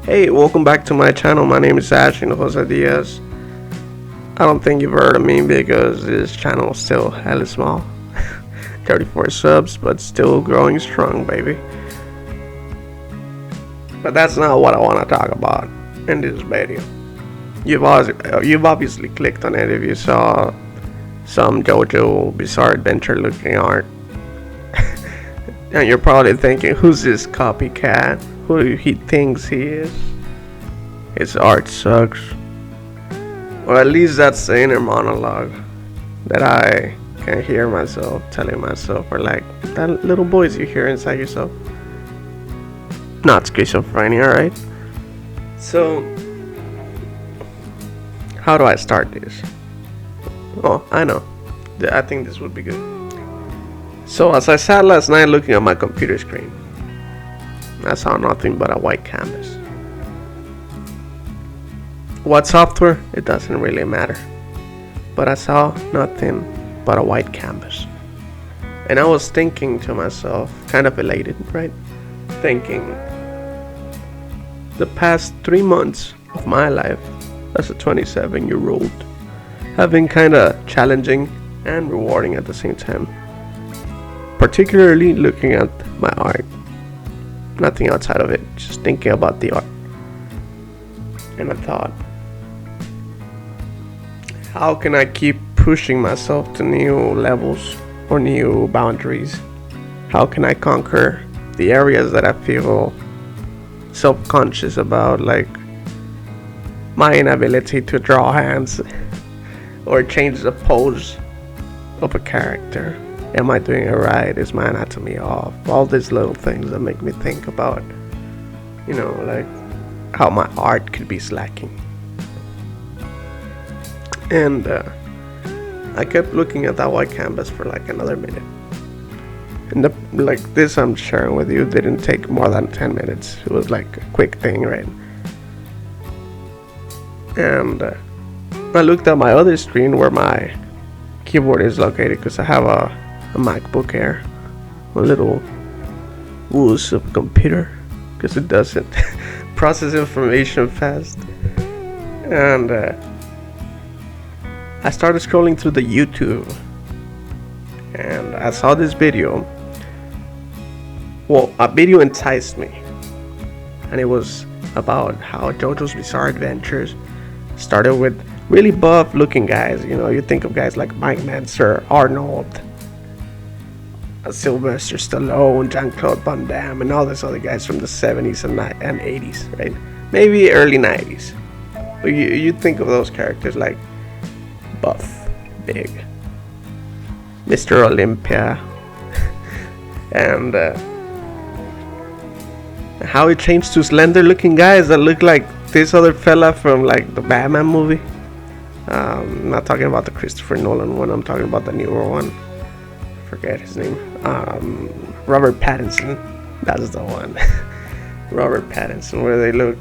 Hey, welcome back to my channel. My name is Ash and Jose Diaz. I don't think you've heard of me because this channel is still hella small. 34 subs, but still growing strong, baby. But that's not what I want to talk about in this video. You've obviously clicked on it if you saw some Jojo Bizarre Adventure looking art. And you're probably thinking, who's this copycat? Who he thinks he is? His art sucks. Or at least that's the inner monologue that I can hear myself telling myself, or like that little voice you hear inside yourself. Not schizophrenia, right? So, how do I start this? Oh, I know. I think this would be good. So as I sat last night looking at my computer screen, I saw nothing but a white canvas. What software? It doesn't really matter. But I saw nothing but a white canvas. And I was thinking to myself, kind of elated, right? Thinking, the past 3 months of my life as a 27-year-old have been kind of challenging and rewarding at the same time. Particularly looking at my art. Nothing outside of it, just thinking about the art. And I thought, how can I keep pushing myself to new levels or new boundaries? How can I conquer the areas that I feel self-conscious about, like my inability to draw hands or change the pose of a character? Am I doing it right? Is my anatomy off? All these little things that make me think about, like how my art could be slacking. And I kept looking at that white canvas for like another minute. And this I'm sharing with you didn't take more than 10 minutes. It was like a quick thing, right? And I looked at my other screen where my keyboard is located, because I have a MacBook Air, a little wuss of a computer, because it doesn't process information fast. And I started scrolling through the YouTube, and I saw this video. Well, a video enticed me, and it was about how Jojo's Bizarre Adventures started with really buff looking guys. You think of guys like Mike Manser, Arnold, Sylvester Stallone, Jean-Claude Van Damme, and all these other guys from the 70s and 80s, right? Maybe early 90s. But you think of those characters like buff, big, Mr. Olympia, and how it changed to slender looking guys that look like this other fella from like the Batman movie. I'm not talking about the Christopher Nolan one, I'm talking about the newer one. Forget his name. Robert Pattinson. That's the one. Robert Pattinson, where they look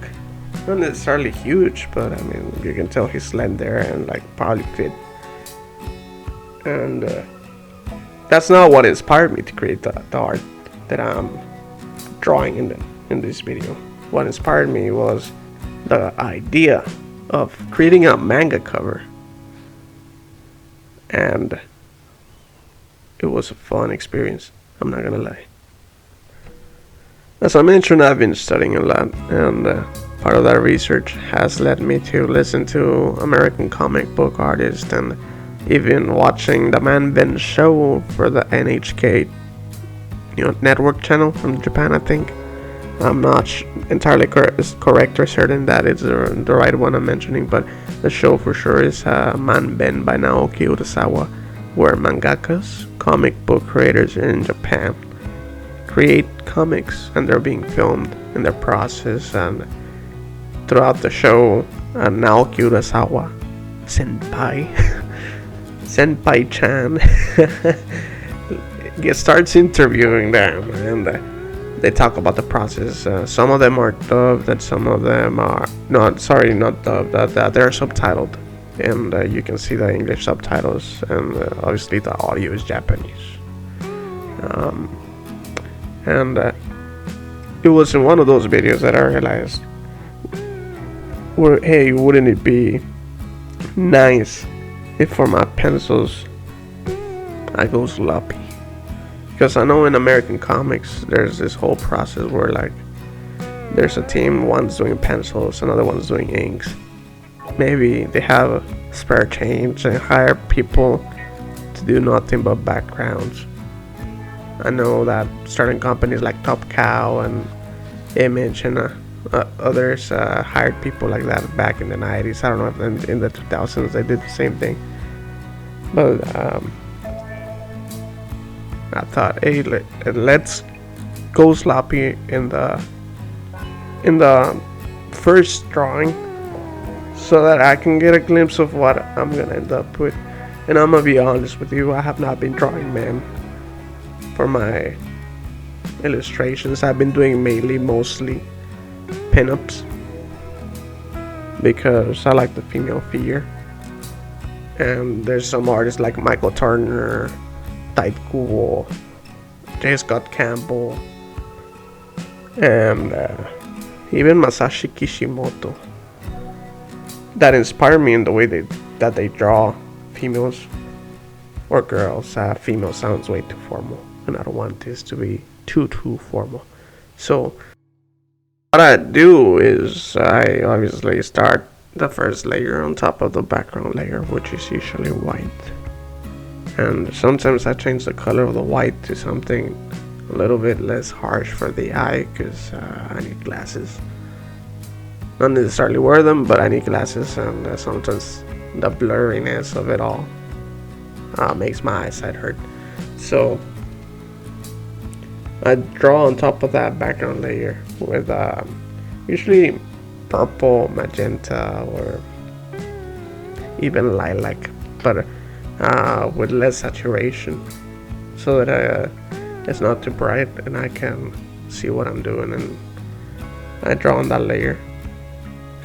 not necessarily huge, but I mean, you can tell he's slender and like probably fit. And that's not what inspired me to create the art that I'm drawing in this video. What inspired me was the idea of creating a manga cover, and it was a fun experience, I'm not gonna lie. As I mentioned, I've been studying a lot, and part of that research has led me to listen to American comic book artists, and even watching the Man Ben show for the NHK network channel from Japan, I think. I'm not entirely correct or certain that it's the right one I'm mentioning, but the show for sure is Man Ben by Naoki Urasawa, where mangakas, comic book creators in Japan, create comics, and they're being filmed in their process. And throughout the show, Naoki Urasawa, Senpai-chan, starts interviewing them, and they talk about the process. Some of them are dubbed, and some of them are not dubbed. They're subtitled, and you can see the English subtitles, and obviously the audio is Japanese. And it was in one of those videos that I realized hey, wouldn't it be nice if for my pencils I go sloppy? Because I know in American comics there's this whole process where like there's a team, one's doing pencils, another one's doing inks. Maybe they have spare change and hire people to do nothing but backgrounds. I know that certain companies like Top Cow and Image and others hired people like that back in the 90s. I don't know if in the 2000s they did the same thing. But I thought, hey, let's go sloppy in the first drawing, so that I can get a glimpse of what I'm gonna end up with. And I'm gonna be honest with you, I have not been drawing men for my illustrations. I've been doing mostly pinups because I like the female figure. And there's some artists like Michael Turner, Tite Kubo, J. Scott Campbell, and even Masashi Kishimoto that inspire me in the way that they draw females or girls. Female sounds way too formal, and I don't want this to be too formal. So what I do is I obviously start the first layer on top of the background layer, which is usually white. And sometimes I change the color of the white to something a little bit less harsh for the eye, because I need glasses. Not necessarily wear them, but I need glasses, and sometimes the blurriness of it all makes my eyesight hurt. So I draw on top of that background layer with usually purple, magenta, or even lilac, but with less saturation, so that it's not too bright and I can see what I'm doing. And I draw on that layer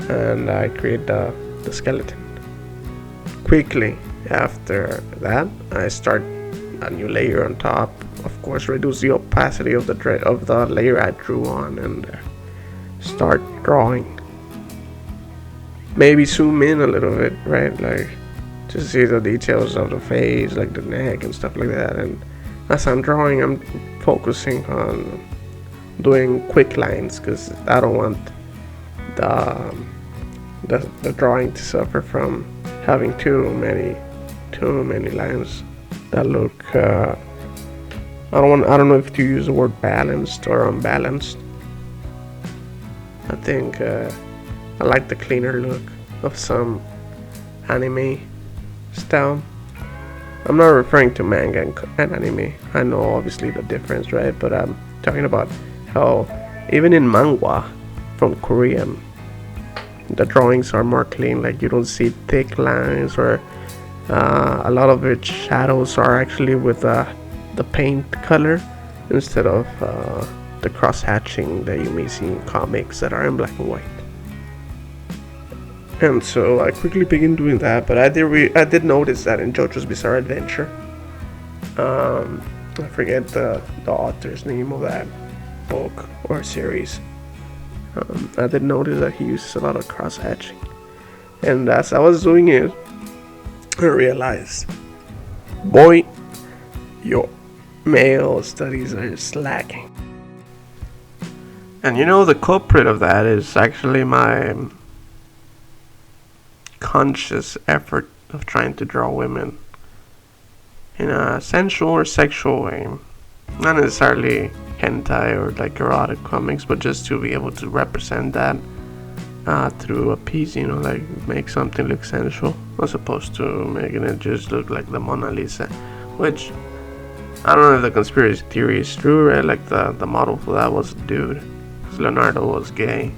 and I create the skeleton. Quickly after that, I start a new layer on top. Of course, reduce the opacity of the layer I drew on and start drawing. Maybe zoom in a little bit, right? Like to see the details of the face, like the neck and stuff like that. And as I'm drawing, I'm focusing on doing quick lines, because I don't want the drawing to suffer from having too many lines that look I don't know if to use the word balanced or unbalanced. I think I like the cleaner look of some anime style. I'm not referring to manga and anime. I know obviously the difference, right? But I'm talking about how even in manga from Korean, the drawings are more clean. Like you don't see thick lines, or a lot of its shadows are actually with the paint color instead of the cross hatching that you may see in comics that are in black and white. And so I quickly began doing that, but I did notice that in JoJo's Bizarre Adventure, I forget the author's name of that book or series, I did notice that he uses a lot of cross hatching. And as I was doing it, I realized, boy, your male studies are slacking. And you know, the culprit of that is actually my conscious effort of trying to draw women in a sensual or sexual way. Not necessarily hentai or like erotic comics, but just to be able to represent that through a piece, you know, like make something look sensual as opposed to making it just look like the Mona Lisa, which I don't know if the conspiracy theory is true, right? Like the model for that was a dude, because Leonardo was gay.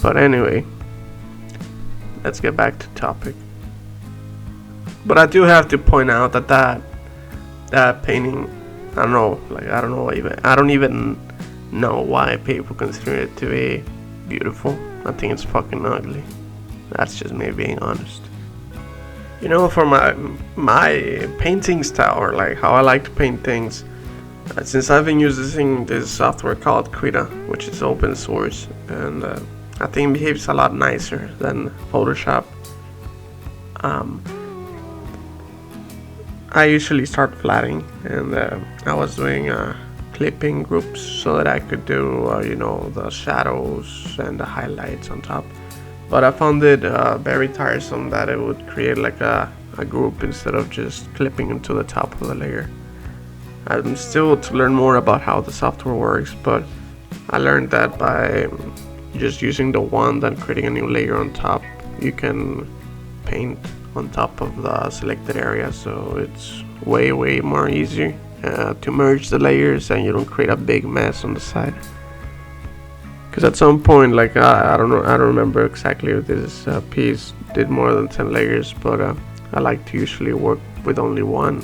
But anyway, let's get back to topic. But I do have to point out that painting, I don't even know why people consider it to be beautiful. I think it's fucking ugly. That's just me being honest. You know, for my painting style, or like how I like to paint things, since I've been using this software called Krita, which is open source, and I think it behaves a lot nicer than Photoshop. Um, I usually start flatting, and I was doing clipping groups so that I could do, the shadows and the highlights on top. But I found it very tiresome that it would create like a group instead of just clipping into the top of the layer. I'm still to learn more about how the software works, but I learned that by just using the wand and creating a new layer on top, you can paint on top of the selected area, so it's way more easier to merge the layers, and you don't create a big mess on the side. Because at some point, like I don't know, I don't remember exactly if this piece did more than 10 layers, but I like to usually work with only one,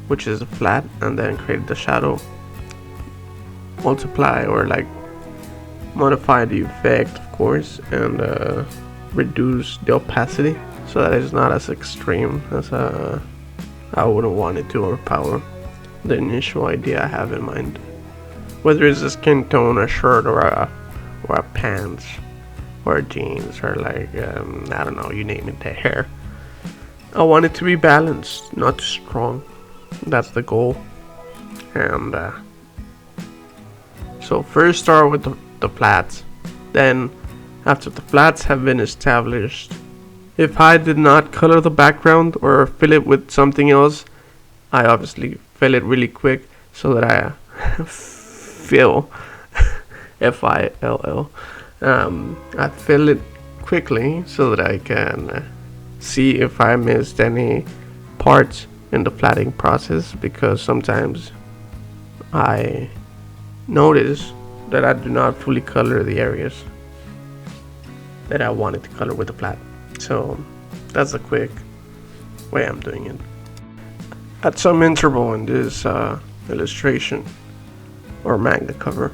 which is a flat, and then create the shadow, multiply or like modify the effect, of course, and reduce the opacity so that it's not as extreme as I wouldn't want it to overpower the initial idea I have in mind. Whether it's a skin tone, a shirt, or a pants, or jeans, or like I don't know, you name it, the hair. I want it to be balanced, not too strong. That's the goal. And so first start with the flats. Then, after the flats have been established, if I did not color the background or fill it with something else, I obviously fill it really quick so that I fill F-I-L-L. I fill it quickly so that I can see if I missed any parts in the flatting process, because sometimes I notice that I do not fully color the areas that I wanted to color with the flat. So that's a quick way I'm doing it. At some interval in this illustration or manga cover,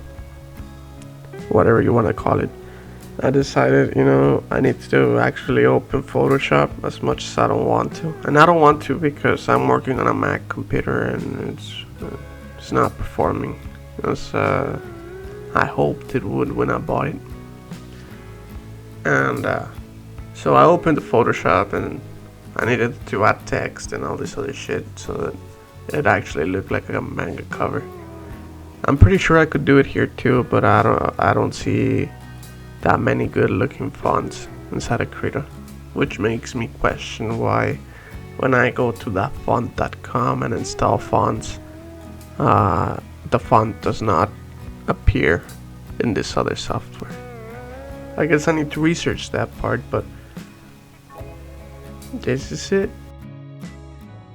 whatever you want to call it, I decided, I need to actually open Photoshop as much as I don't want to. And I don't want to because I'm working on a Mac computer and it's not performing as I hoped it would when I bought it. And so I opened the Photoshop and I needed to add text and all this other shit so that it actually looked like a manga cover. I'm pretty sure I could do it here too, but I don't see that many good looking fonts inside of Krita, which makes me question why when I go to thatfont.com and install fonts, the font does not appear in this other software. I guess I need to research that part, but this is it.